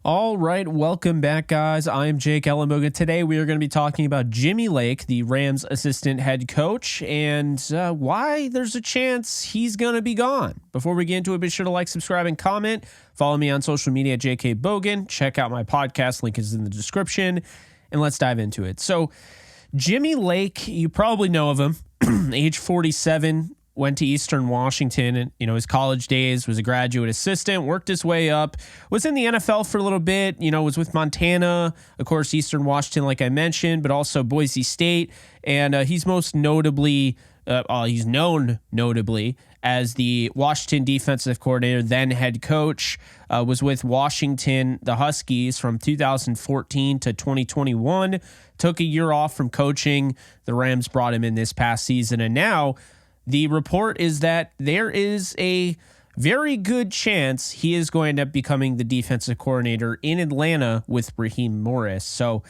All right, welcome back, guys. I'm Jake Ellenbogen. Today, we are going to be talking about Jimmy Lake, the Rams assistant head coach, and why there's a chance he's going to be gone. Before we get into it, be sure to like, subscribe, and comment. Follow me on social media at JK Bogan. Check out my podcast. Link is in the description, and let's dive into it. So, Jimmy Lake, you probably know of him, age 47, went to Eastern Washington, and his college days, was a graduate assistant, worked his way up, was in the NFL for a little bit, was with Montana, of course, Eastern Washington, like I mentioned, but also Boise State, and he's most notably, he's known notably as the Washington defensive coordinator, then head coach, was with Washington, the Huskies, from 2014 to 2021, took a year off from coaching. The Rams brought him in this past season, and now the report is that there is a very good chance he is going to end up becoming the defensive coordinator in Atlanta with Raheem Morris. So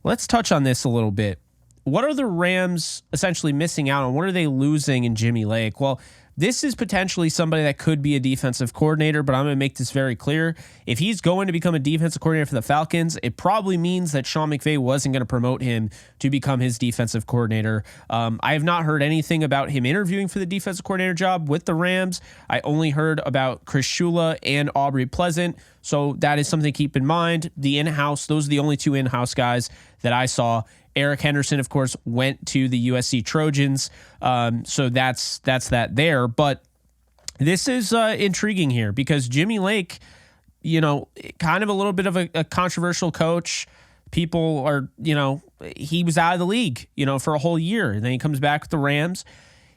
let's touch on this a little bit. What are the Rams essentially missing out on? What are they losing in Jimmy Lake? Well, this is potentially somebody that could be a defensive coordinator, but I'm going to make this very clear. If he's going to become a defensive coordinator for the Falcons, it probably means that Sean McVey wasn't going to promote him to become his defensive coordinator. I have not heard anything about him interviewing for the defensive coordinator job with the Rams. I only heard about Chris Shula and Aubrey Pleasant, so that is something to keep in mind. The in-house, those are the only two in-house guys that I saw. Eric Henderson, of course, went to the USC Trojans, so that's that there. But this is intriguing here because Jimmy Lake, kind of a little bit of a controversial coach. People are, he was out of the league, for a whole year. And then he comes back with the Rams.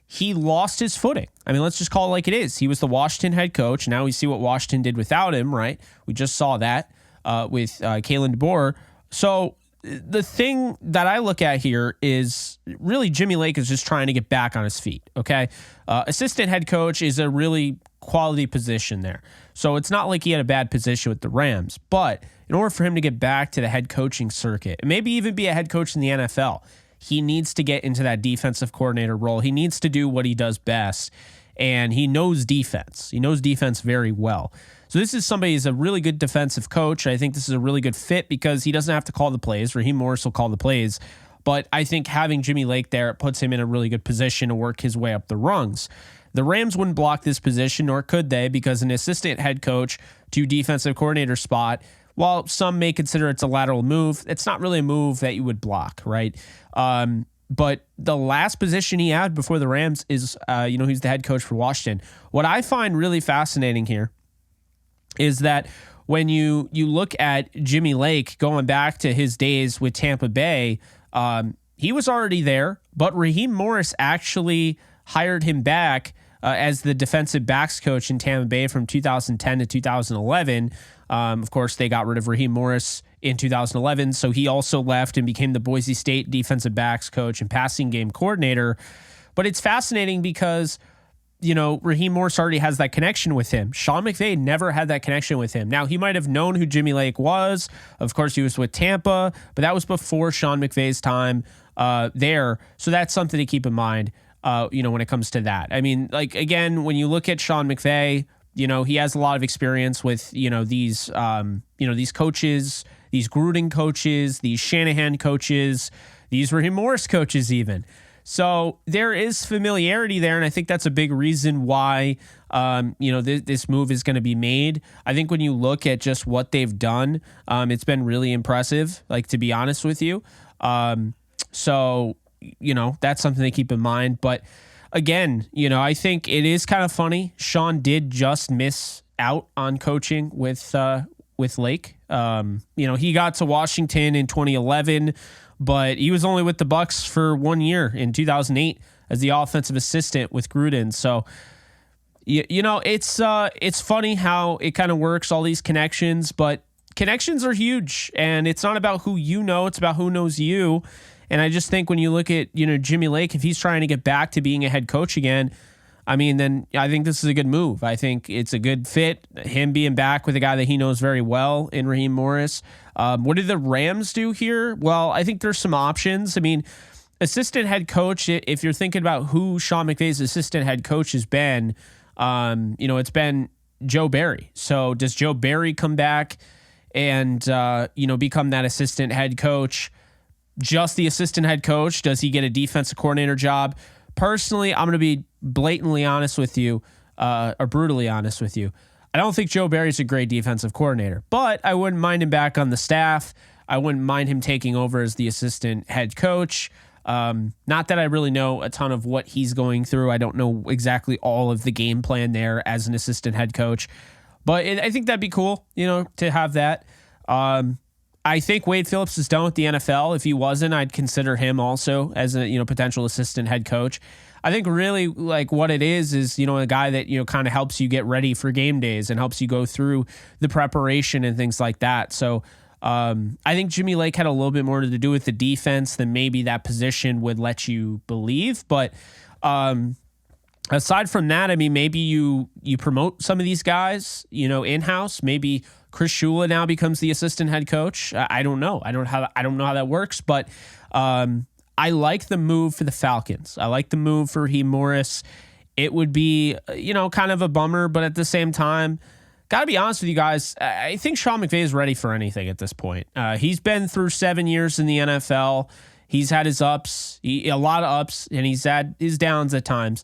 He lost his footing. I mean, let's just call it like it is. He was the Washington head coach. Now we see what Washington did without him, right? We just saw that with Kalen DeBoer. So the thing that I look at here is really Jimmy Lake is just trying to get back on his feet, okay? Assistant head coach is a really quality position there. So it's not like he had a bad position with the Rams. But in order for him to get back to the head coaching circuit, and maybe even be a head coach in the NFL, he needs to get into that defensive coordinator role. He needs to do what he does best, and he knows defense. He knows defense very well. So this is somebody who's a really good defensive coach. I think this is a really good fit because he doesn't have to call the plays. Raheem Morris will call the plays. But I think having Jimmy Lake there, it puts him in a really good position to work his way up the rungs. The Rams wouldn't block this position, nor could they, because an assistant head coach to defensive coordinator spot, while some may consider it's a lateral move, it's not really a move that you would block, right? But the last position he had before the Rams is, he's the head coach for Washington. What I find really fascinating here is that when you look at Jimmy Lake going back to his days with Tampa Bay, he was already there, but Raheem Morris actually hired him back as the defensive backs coach in Tampa Bay from 2010 to 2011. Of course, they got rid of Raheem Morris in 2011, so he also left and became the Boise State defensive backs coach and passing game coordinator. But it's fascinating because Raheem Morris already has that connection with him. Sean McVey never had that connection with him. Now, he might have known who Jimmy Lake was. Of course, he was with Tampa, but that was before Sean McVay's time there. So that's something to keep in mind, when it comes to that. I mean, like, again, when you look at Sean McVay, he has a lot of experience with, these coaches, these Gruden coaches, these Shanahan coaches, these Raheem Morris coaches even. So there is familiarity there, and I think that's a big reason why, this move is going to be made. I think when you look at just what they've done, it's been really impressive, like, to be honest with you. So that's something to keep in mind. But again, I think it is kind of funny. Sean did just miss out on coaching with Lake. He got to Washington in 2011. But he was only with the Bucs for 1 year in 2008 as the offensive assistant with Gruden. So, it's funny how it kind of works, all these connections, but connections are huge, and it's not about who you know, it's about who knows you. And I just think when you look at, Jimmy Lake, if he's trying to get back to being a head coach again, I mean, then I think this is a good move. I think it's a good fit, him being back with a guy that he knows very well in Raheem Morris. What did the Rams do here? Well, I think there's some options. I mean, assistant head coach, if you're thinking about who Sean McVay's assistant head coach has been, it's been Joe Barry. So does Joe Barry come back and, become that assistant head coach. Just the assistant head coach? Does he get a defensive coordinator job? Personally, I'm going to be blatantly honest with you, or brutally honest with you. I don't think Joe Barry's a great defensive coordinator, but I wouldn't mind him back on the staff. I wouldn't mind him taking over as the assistant head coach. Not that I really know a ton of what he's going through. I don't know exactly all of the game plan there as an assistant head coach, but I think that'd be cool, to have that. I think Wade Phillips is done with the NFL. If he wasn't, I'd consider him also as a potential assistant head coach. I think really like what it is a guy that kind of helps you get ready for game days and helps you go through the preparation and things like that. So I think Jimmy Lake had a little bit more to do with the defense than maybe that position would let you believe. But aside from that, I mean, maybe you promote some of these guys, in-house. Maybe Chris Shula now becomes the assistant head coach. I don't know. I don't know how that works, but I like the move for the Falcons. I like the move for Raheem Morris. It would be, kind of a bummer, but at the same time, got to be honest with you guys, I think Sean McVay is ready for anything at this point. He's been through 7 years in the NFL. He's had his ups, a lot of ups, and he's had his downs at times.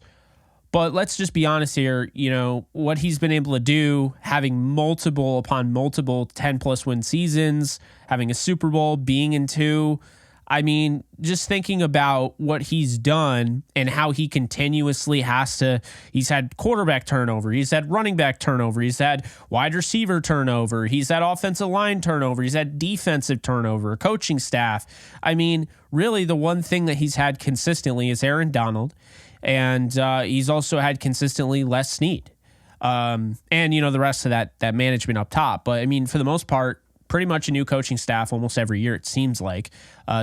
But let's just be honest here, what he's been able to do, having multiple upon multiple 10-plus win seasons, having a Super Bowl, being in 2. I mean, just thinking about what he's done and how he continuously he's had quarterback turnover, he's had running back turnover, he's had wide receiver turnover, he's had offensive line turnover, he's had defensive turnover, coaching staff. I mean, really the one thing that he's had consistently is Aaron Donald. And he's also had consistently Les Snead. And, the rest of that management up top. But, I mean, for the most part, pretty much a new coaching staff almost every year, it seems like.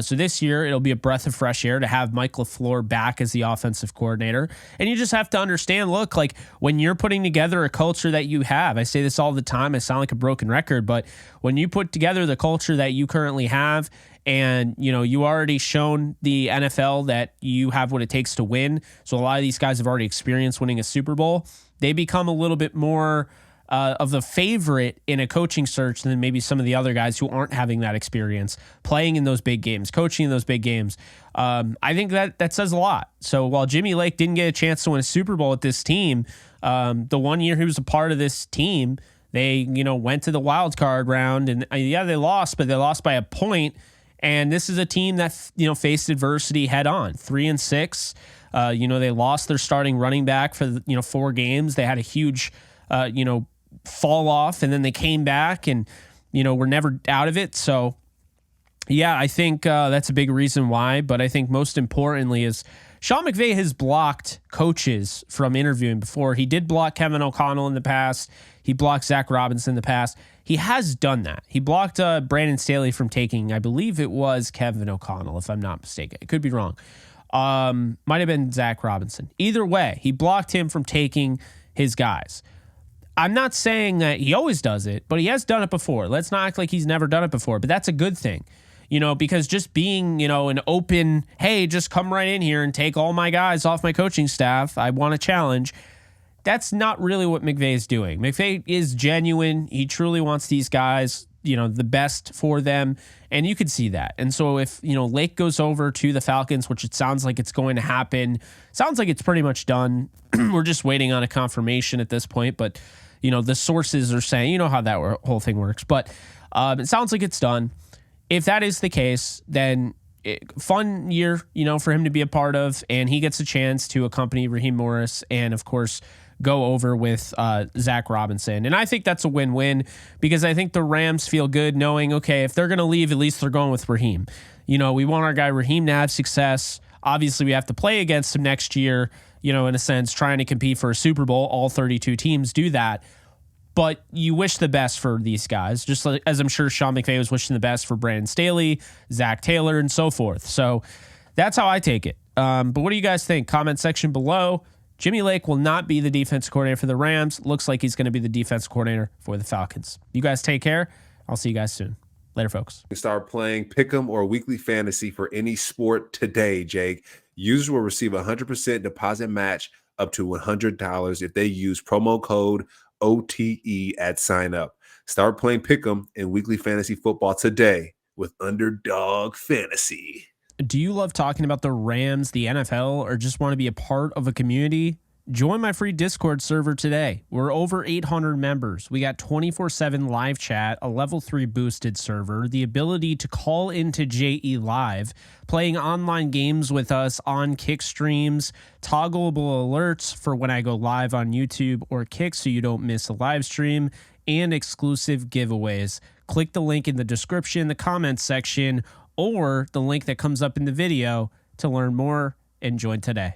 So this year, it'll be a breath of fresh air to have Mike LaFleur back as the offensive coordinator. And you just have to understand, look, like when you're putting together a culture that you have, I say this all the time, I sound like a broken record, but when you put together the culture that you currently have, and, you already shown the NFL that you have what it takes to win. So a lot of these guys have already experienced winning a Super Bowl. They become a little bit more of the favorite in a coaching search than maybe some of the other guys who aren't having that experience, playing in those big games, coaching in those big games. I think that says a lot. So while Jimmy Lake didn't get a chance to win a Super Bowl with this team, the 1 year he was a part of this team, they, went to the wild card round and they lost, but they lost by a point. And this is a team that, faced adversity head on. 3-6. They lost their starting running back for, 4 games. They had a huge, fall off, and then they came back and, were never out of it. So, yeah, I think that's a big reason why. But I think most importantly is Sean McVay has blocked coaches from interviewing before. He did block Kevin O'Connell in the past. He blocked Zach Robinson in the past. He has done that. He blocked Brandon Staley from taking, I believe it was Kevin O'Connell, if I'm not mistaken. It could be wrong. Might have been Zach Robinson. Either way, he blocked him from taking his guys. I'm not saying that he always does it, but he has done it before. Let's not act like he's never done it before, but that's a good thing. Because just being, an open, hey, just come right in here and take all my guys off my coaching staff, I want a challenge. That's not really what McVay is doing. McVay is genuine. He truly wants these guys, the best for them. And you could see that. And so if, Lake goes over to the Falcons, which it sounds like it's going to happen, sounds like it's pretty much done. We're just waiting on a confirmation at this point. But, the sources are saying, how that whole thing works. But it sounds like it's done. If that is the case, then fun year, for him to be a part of, and he gets a chance to accompany Raheem Morris and, of course, go over with Zach Robinson. And I think that's a win-win because I think the Rams feel good knowing, okay, if they're going to leave, at least they're going with Raheem. We want our guy Raheem to have success. Obviously, we have to play against him next year, in a sense, trying to compete for a Super Bowl. All 32 teams do that. But you wish the best for these guys, just like, as I'm sure Sean McVay was wishing the best for Brandon Staley, Zach Taylor, and so forth. So that's how I take it. But what do you guys think? Comment section below. Jimmy Lake will not be the defense coordinator for the Rams. Looks like he's going to be the defense coordinator for the Falcons. You guys take care. I'll see you guys soon. Later, folks. Start playing Pick'em or Weekly Fantasy for any sport today, Jake. Users will receive a 100% deposit match up to $100 if they use promo code OTE at sign up. Start playing Pick'em and weekly fantasy football today with Underdog Fantasy. Do you love talking about the Rams, the NFL, or just want to be a part of a community? Join my free Discord server today. We're over 800 members. We got 24/7 live chat, a level 3 boosted server, the ability to call into JE Live, playing online games with us on Kick streams, toggleable alerts for when I go live on YouTube or Kick so you don't miss a live stream, and exclusive giveaways. Click the link in the description, the comments section, or the link that comes up in the video to learn more and join today.